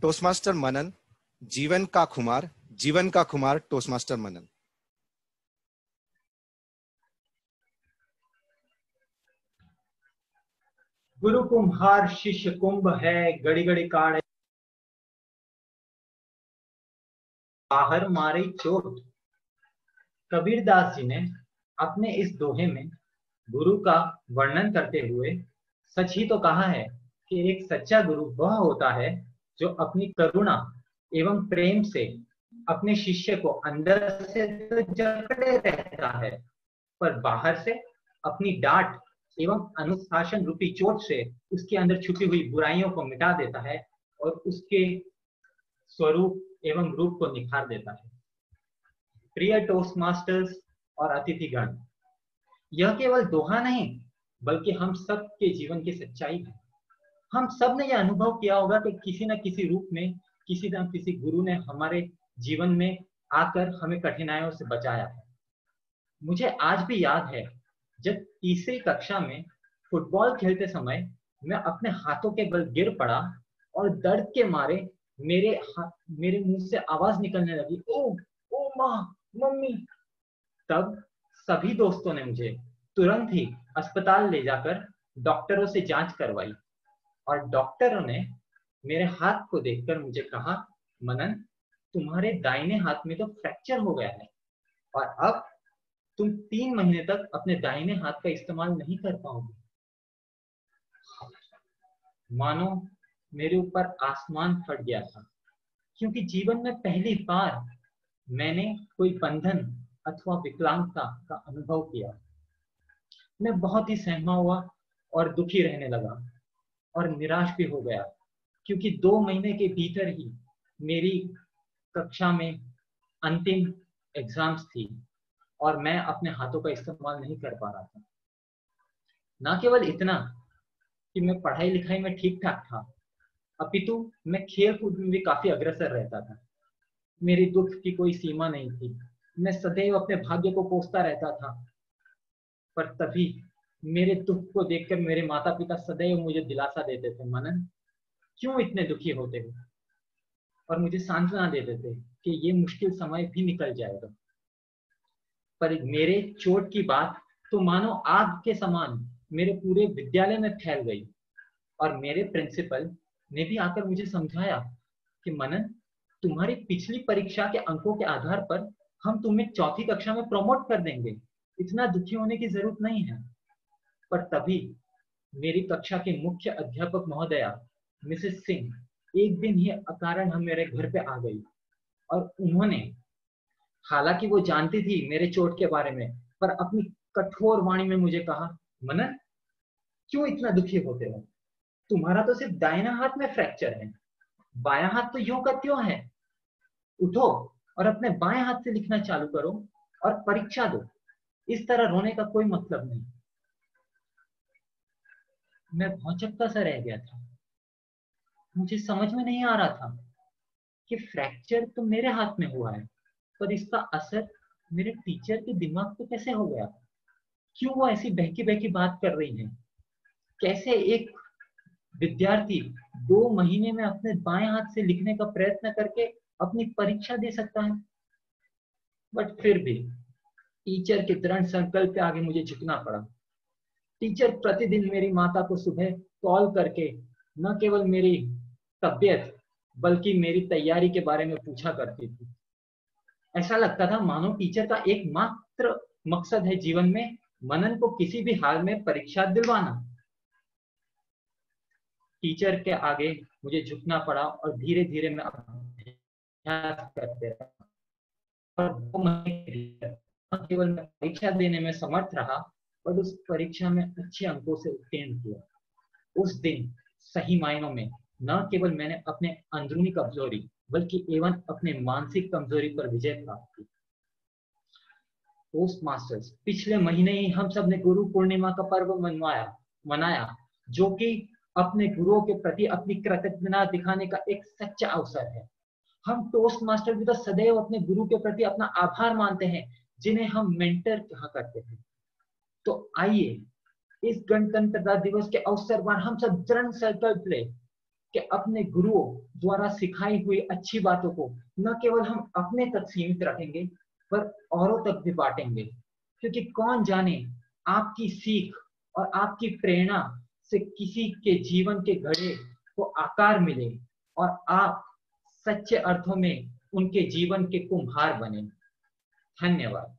टोस्टमास्टर मनन, जीवन का खुमार टोस्टमास्टर मनन। गुरु कुम्हार शिष्य कुंभ है, गड़ी गड़ी काढ़े बाहर मारी चोट। कबीरदास जी ने अपने इस दोहे में गुरु का वर्णन करते हुए सच ही तो कहा है कि एक सच्चा गुरु वह होता है जो अपनी करुणा एवं प्रेम से अपने शिष्य को अंदर से तो जकड़े रहता है, पर बाहर से अपनी डांट एवं अनुशासन रूपी चोट से उसके अंदर छुपी हुई बुराइयों को मिटा देता है और उसके स्वरूप एवं रूप को निखार देता है। प्रिय टोस्ट मास्टर्स और अतिथिगण, यह केवल दोहा नहीं बल्कि हम सब के जीवन की सच्चाई है। हम सब ने यह अनुभव किया होगा कि किसी न किसी रूप में किसी न किसी गुरु ने हमारे जीवन में आकर हमें कठिनाइयों से बचाया है। मुझे आज भी याद है जब तीसरी कक्षा में फुटबॉल खेलते समय मैं अपने हाथों के बल गिर पड़ा और दर्द के मारे मेरे मुंह से आवाज निकलने लगी, ओ ओ माँ, मम्मी। तब सभी दोस्तों ने मुझे तुरंत ही अस्पताल ले जाकर डॉक्टरों से जांच करवाई और डॉक्टरों ने मेरे हाथ को देखकर मुझे कहा, मनन, तुम्हारे दाहिने हाथ में तो फ्रैक्चर हो गया है और अब तुम 3 महीने तक अपने दाहिने हाथ का इस्तेमाल नहीं कर पाओगे। मानो मेरे ऊपर आसमान फट गया था, क्योंकि जीवन में पहली बार मैंने कोई बंधन अथवा विकलांगता का अनुभव किया। मैं बहुत ही सहमा हुआ और दुखी रहने लगा और निराश भी हो गया, क्योंकि 2 महीने के भीतर ही मेरी कक्षा में अंतिम एग्जाम्स थी और मैं अपने हाथों का इस्तेमाल नहीं कर पा रहा था। न केवल इतना कि मैं पढ़ाई लिखाई में ठीक ठाक था, अपितु मैं खेल कूद में भी काफी अग्रसर रहता था। मेरी दुख की कोई सीमा नहीं थी, मैं सदैव अपने भाग्य को कोसता रहता था। पर तभी मेरे दुख को देखकर मेरे माता पिता सदैव मुझे दिलासा देते थे, मनन, क्यों इतने दुखी होते हो, और मुझे सांत्वना देते थे कि ये मुश्किल समय भी निकल जाएगा। पर मेरे चोट की बात तो मानो आग के समान मेरे पूरे विद्यालय में फैल गई और मेरे प्रिंसिपल ने भी आकर मुझे समझाया कि मनन, तुम्हारी पिछली परीक्षा के अंकों के आधार पर हम तुम्हें 4ठी कक्षा में प्रमोट कर देंगे, इतना दुखी होने की जरूरत नहीं है। पर तभी मेरी कक्षा के मुख्य अध्यापक महोदया मिसेस सिंह एक दिन ही अकारण हम मेरे घर पे आ गई और उन्होंने, हालांकि वो जानती थी मेरे चोट के बारे में, पर अपनी कठोर वाणी में मुझे कहा, मनन, क्यों इतना दुखी होते हो, तुम्हारा तो सिर्फ दाहिना हाथ में फ्रैक्चर है, बायां हाथ तो यूं का त्यों है। उठो और अपने बाएं हाथ से लिखना चालू करो और परीक्षा दो, इस तरह रोने का कोई मतलब नहीं। मैं भौचक्का सा रह गया था। मुझे समझ में नहीं आ रहा था कि फ्रैक्चर तो मेरे हाथ में हुआ है, पर इसका असर मेरे टीचर के दिमाग पे कैसे हो गया। क्यों वो ऐसी बहकी बहकी बात कर रही है। कैसे एक विद्यार्थी 2 महीने में अपने बाएं हाथ से लिखने का प्रयत्न करके अपनी परीक्षा दे सकता है। बट फिर भी टीचर के दृढ़ संकल्प पे आगे मुझे झुकना पड़ा। टीचर प्रतिदिन मेरी माता को सुबह कॉल करके न केवल मेरी तबीयत बल्कि मेरी तैयारी के बारे में पूछा करती थी। ऐसा लगता था मानो टीचर का एकमात्र मकसद है जीवन में मनन को किसी भी हाल में परीक्षा दिलवाना। टीचर के आगे मुझे झुकना पड़ा और धीरे धीरे मैं अभ्यास करते रहा और 2 महीने न केवल मैं परीक्षा देने में समर्थ रहा, पर उस परीक्षा में अच्छे अंकों से उत्तीर्ण हुआ। उस दिन सही मायनों में न केवल मैंने अपने अंदरूनी कमजोरी बल्कि एवं अपने मानसिक कमजोरी पर विजय प्राप्त की। पोस्ट मास्टर्स, पिछले महीने ही हम सब ने गुरु पूर्णिमा का पर्व मनाया, जो कि अपने गुरुओं के प्रति अपनी कृतज्ञता दिखाने का एक सच्चा अवसर है। हम टोस्ट मास्टर भी तो सदैव अपने गुरु के प्रति अपना आभार मानते हैं, जिन्हें हम मेंटर कहा करते हैं। तो आइए इस गणतंत्रता दिवस के अवसर पर हम सब दृढ़ संकल्प ले कि अपने गुरुओं द्वारा सिखाई हुई अच्छी बातों को न केवल हम अपने तक सीमित रखेंगे पर औरों तक भी बांटेंगे, क्योंकि कौन जाने आपकी सीख और आपकी प्रेरणा से किसी के जीवन के घड़े को आकार मिले और आप सच्चे अर्थों में उनके जीवन के कुम्हार बने। धन्यवाद।